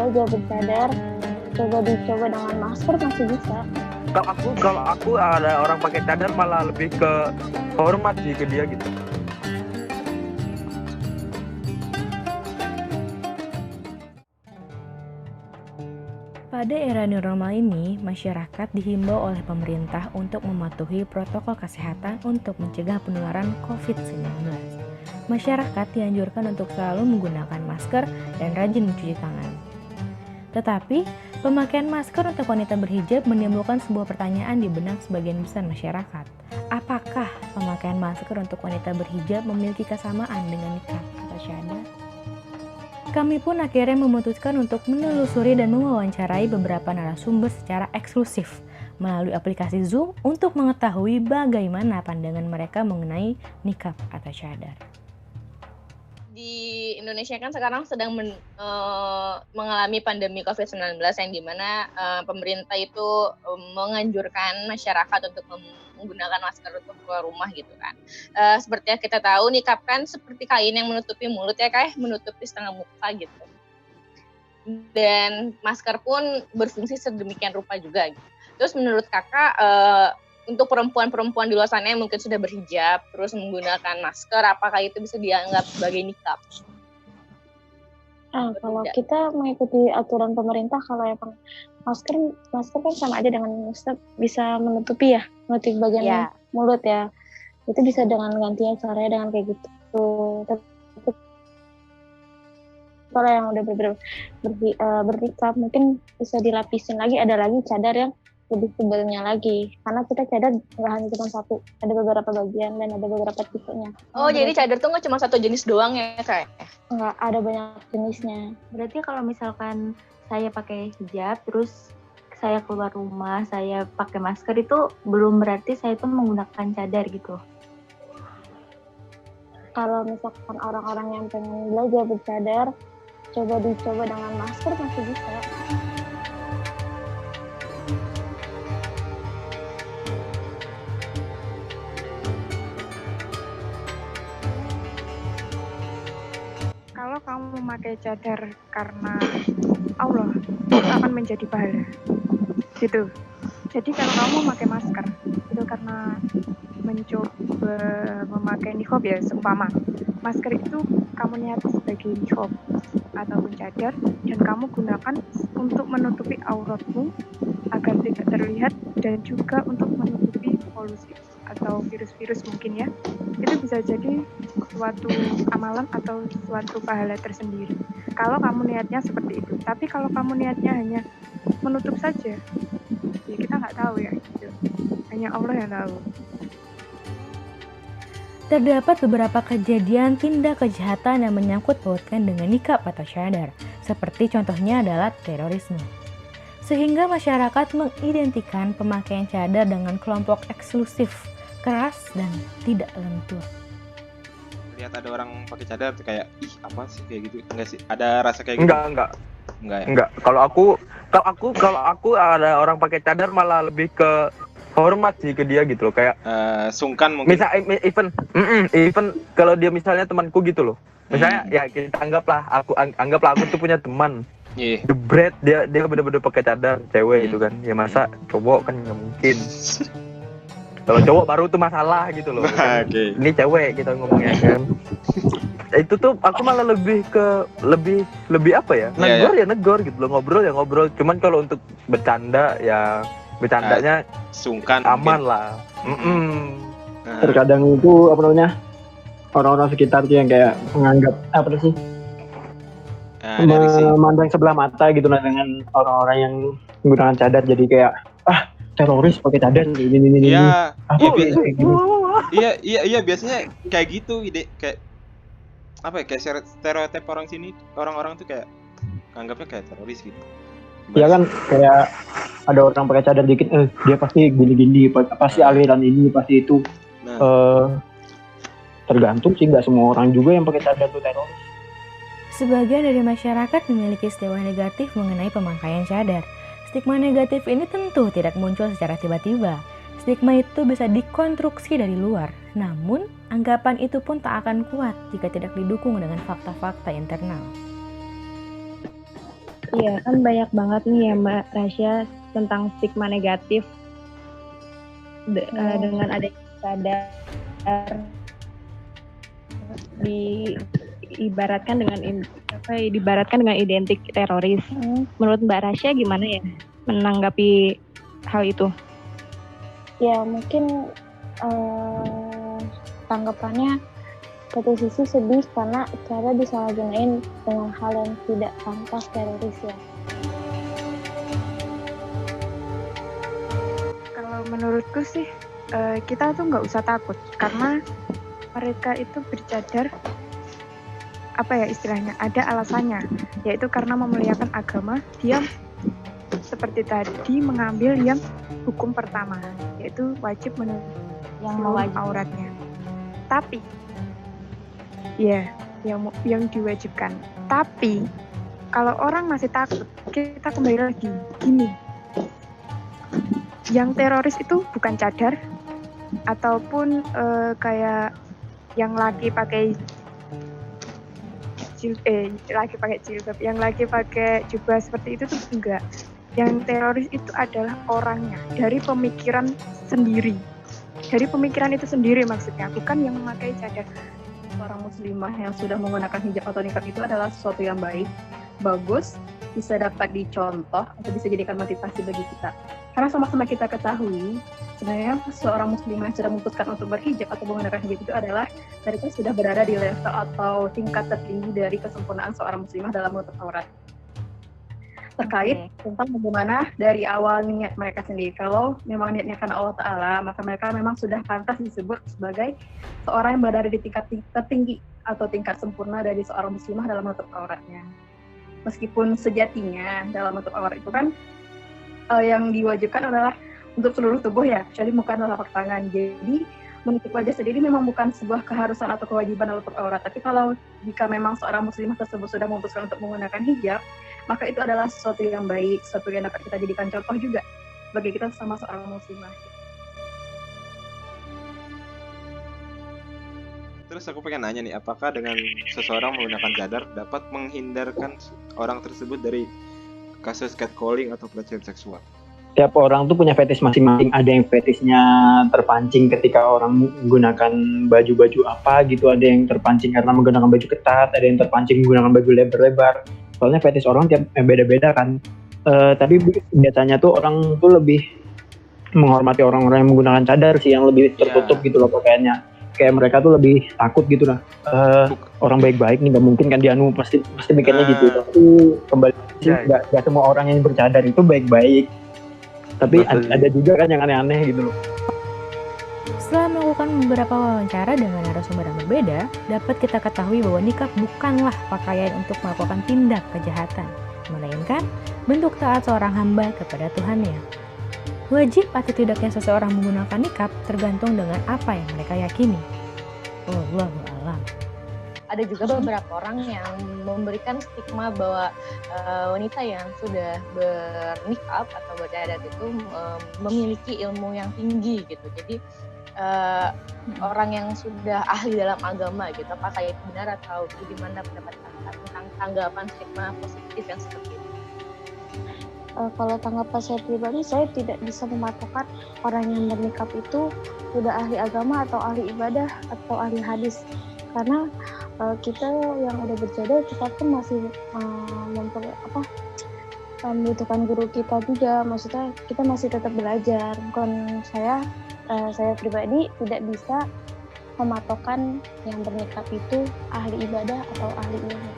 belajar bercadar, coba dicoba dengan masker masih bisa. Kalau aku ada orang pakai cadar malah lebih ke hormat sih ke dia gitu. Pada era new normal ini, masyarakat dihimbau oleh pemerintah untuk mematuhi protokol kesehatan untuk mencegah penularan COVID-19. Masyarakat dianjurkan untuk selalu menggunakan masker dan rajin mencuci tangan. Tetapi, pemakaian masker untuk wanita berhijab menimbulkan sebuah pertanyaan di benak sebagian besar masyarakat. Apakah pemakaian masker untuk wanita berhijab memiliki kesamaan dengan nikah atau syadar? Kami pun akhirnya memutuskan untuk menelusuri dan mewawancarai beberapa narasumber secara eksklusif melalui aplikasi Zoom untuk mengetahui bagaimana pandangan mereka mengenai nikah atau syadar. Di Indonesia kan sekarang sedang mengalami pandemi COVID-19 yang dimana pemerintah itu menganjurkan masyarakat untuk menggunakan masker untuk keluar rumah gitu kan. Seperti yang kita tahu, nikab kan seperti kain yang menutupi mulut ya kayak menutupi setengah muka gitu. Dan masker pun berfungsi sedemikian rupa juga gitu. Terus menurut kakak, untuk perempuan-perempuan di luar sana yang mungkin sudah berhijab terus menggunakan masker, apakah itu bisa dianggap sebagai nikab? Kalau kita mengikuti aturan pemerintah, kalau yang masker kan sama aja dengan bisa menutupi bagian mulut ya. Itu bisa dengan gantinya caranya dengan kayak gitu. Kalau yang udah bernikab mungkin bisa dilapisin lagi, ada lagi cadar yang lebih tebalnya lagi, karena kita cadar nggak hanya cuma satu, ada beberapa bagian dan ada beberapa tipenya. Jadi cadar tuh nggak cuma satu jenis doang ya kayak? Nggak, ada banyak jenisnya. Berarti kalau misalkan saya pakai hijab terus saya keluar rumah saya pakai masker, itu belum berarti saya itu menggunakan cadar gitu? Kalau misalkan orang-orang yang pengen belajar bercadar, coba dicoba dengan masker masih bisa. Kalau kamu memakai cadar karena Allah, itu akan menjadi pahala. Gitu. Jadi kalau kamu memakai masker, itu karena mencoba memakai niqab ya, seumpama. Masker itu kamu niat sebagai niqab ataupun cadar, dan kamu gunakan untuk menutupi auratmu agar tidak terlihat dan juga untuk menutupi polusi atau virus-virus mungkin ya. Itu bisa jadi suatu amalan atau suatu pahala tersendiri kalau kamu niatnya seperti itu. Tapi kalau kamu niatnya hanya menutup saja, ya kita nggak tahu ya gitu. Hanya Allah yang tahu. Terdapat beberapa kejadian tindak kejahatan yang menyangkut pautkan dengan nikab atau syadar, seperti contohnya adalah terorisme. Sehingga masyarakat mengidentikan pemakaian cadar dengan kelompok eksklusif, keras dan tidak lentur. Lihat ada orang pakai cadar tuh kayak ih apa sih kayak gitu, enggak sih, ada rasa kayak gitu? Enggak ya? Enggak. Kalau aku ada orang pakai cadar malah lebih ke hormat sih ke dia gitu loh, kayak sungkan mungkin. Misal even kalau dia misalnya temanku gitu loh, misalnya ya kita anggaplah aku tuh punya teman. Jebret dia bener-bener pakai cadar, cewek itu kan, ya masa cowok kan nggak mungkin. Kalau cowok baru tuh masalah gitu loh. Okay. Ini cewek kita ngomongnya kan. Itu tuh aku malah lebih ke lebih apa ya? Negor gitu loh, ngobrol. Cuman kalau untuk bercanda ya bercandanya sungkan aman mungkin. lah. Terkadang itu apa namanya? Orang-orang sekitar tuh yang kayak menganggap apa sih? Memandang sebelah mata gitu lah dengan orang-orang yang menggunakan cadar, jadi kayak teroris pakai cadar ini. Iya biasanya kayak gitu, ide kayak apa ya, kayak stereotip orang tuh kayak anggapnya kayak teroris gitu. Iya kan, kayak ada orang pakai cadar dikit, dia pasti gini-gini, pasti aliran ini, pasti itu. Tergantung sih, nggak semua orang juga yang pakai cadar tuh teroris. Sebagian dari masyarakat memiliki stigma negatif mengenai pemakaian cadar. Stigma negatif ini tentu tidak muncul secara tiba-tiba. Stigma itu bisa dikonstruksi dari luar, namun anggapan itu pun tak akan kuat jika tidak didukung dengan fakta-fakta internal. Iya, kan banyak banget nih ya Mbak Rasya tentang stigma negatif dengan adanya sadar diibaratkan dengan identik teroris. Menurut Mbak Rasya gimana ya menanggapi hal itu? Ya mungkin tanggapannya satu sisi sedih karena cara disalahgunain dengan hal yang tidak pantas teroris ya. Kalau menurutku sih kita tuh nggak usah takut karena mereka itu bercadar apa ya istilahnya, ada alasannya, yaitu karena memuliakan agama. Dia seperti tadi mengambil yang hukum pertama, yaitu wajib menutup auratnya. Tapi ya yang diwajibkan. Tapi kalau orang masih takut, kita kembali lagi gini, yang teroris itu bukan cadar ataupun kayak yang laki pakai jilbab, yang lagi pakai jubah seperti itu tuh enggak. Yang teroris itu adalah orangnya, dari pemikiran sendiri. Dari pemikiran itu sendiri maksudnya, bukan yang memakai cadar. Seorang muslimah yang sudah menggunakan hijab atau niqab itu adalah sesuatu yang baik, bagus, bisa dapat dicontoh atau bisa jadikan motivasi bagi kita. Karena sama-sama kita ketahui, sebenarnya seorang muslimah yang sudah memutuskan untuk berhijab atau menggunakan hijab itu adalah mereka sudah berada di level atau tingkat tertinggi dari kesempurnaan seorang muslimah dalam menutup aurat. Terkait tentang bagaimana dari awal niat mereka sendiri. Kalau memang niatnya karena Allah Ta'ala, maka mereka memang sudah pantas disebut sebagai seorang yang berada di tingkat tertinggi atau tingkat sempurna dari seorang muslimah dalam menutup auratnya. Meskipun sejatinya dalam menutup aurat itu kan yang diwajibkan adalah untuk seluruh tubuh ya, kecuali muka dan telapak tangan. Jadi menutup wajah sendiri memang bukan sebuah keharusan atau kewajiban menutup aurat. Tapi kalau jika memang seorang muslimah tersebut sudah memutuskan untuk menggunakan hijab, maka itu adalah sesuatu yang baik, sesuatu yang dapat kita jadikan contoh juga bagi kita sama seorang muslimah. Terus aku pengen nanya nih, apakah dengan seseorang menggunakan cadar dapat menghindarkan orang tersebut dari kasus catcalling atau pelecehan seksual? Tiap orang tuh punya fetish masing-masing. Ada yang fetishnya terpancing ketika orang menggunakan baju-baju apa gitu. Ada yang terpancing karena menggunakan baju ketat. Ada yang terpancing menggunakan baju lebar-lebar. Soalnya fetish orang tiap beda-beda kan. Tapi biasanya tuh orang tuh lebih menghormati orang-orang yang menggunakan cadar sih, yang lebih tertutup gitu loh pakaiannya. Kayak mereka tuh lebih takut gitu lah. Orang baik-baik nih, nggak mungkin kan dianu, pasti mikirnya gitu. Tapi kembali sih, nggak semua orang yang bercadar itu baik-baik. Tapi ada juga kan yang aneh-aneh gitu loh. Setelah melakukan beberapa wawancara dengan narasumber yang berbeda, dapat kita ketahui bahwa nikah bukanlah pakaian untuk melakukan tindak kejahatan, melainkan bentuk taat seorang hamba kepada Tuhannya. Wajib atau tidaknya seseorang menggunakan nikah tergantung dengan apa yang mereka yakini. Wallahu a'lam. Ada juga beberapa orang yang memberikan stigma bahwa wanita yang sudah bernikab atau bercadar itu memiliki ilmu yang tinggi gitu. Jadi orang yang sudah ahli dalam agama gitu, apakah itu benar atau bagaimana pendapat tentang tanggapan stigma positif yang seperti itu? Kalau tanggapan saya pribadi, saya tidak bisa mematokkan orang yang bernikab itu sudah ahli agama atau ahli ibadah atau ahli hadis, karena kita yang udah bercadar, kita pun masih membutuhkan guru kita juga. Maksudnya kita masih tetap belajar. Bukan saya pribadi tidak bisa mematokkan yang bernikab itu ahli ibadah atau ahli ilmu.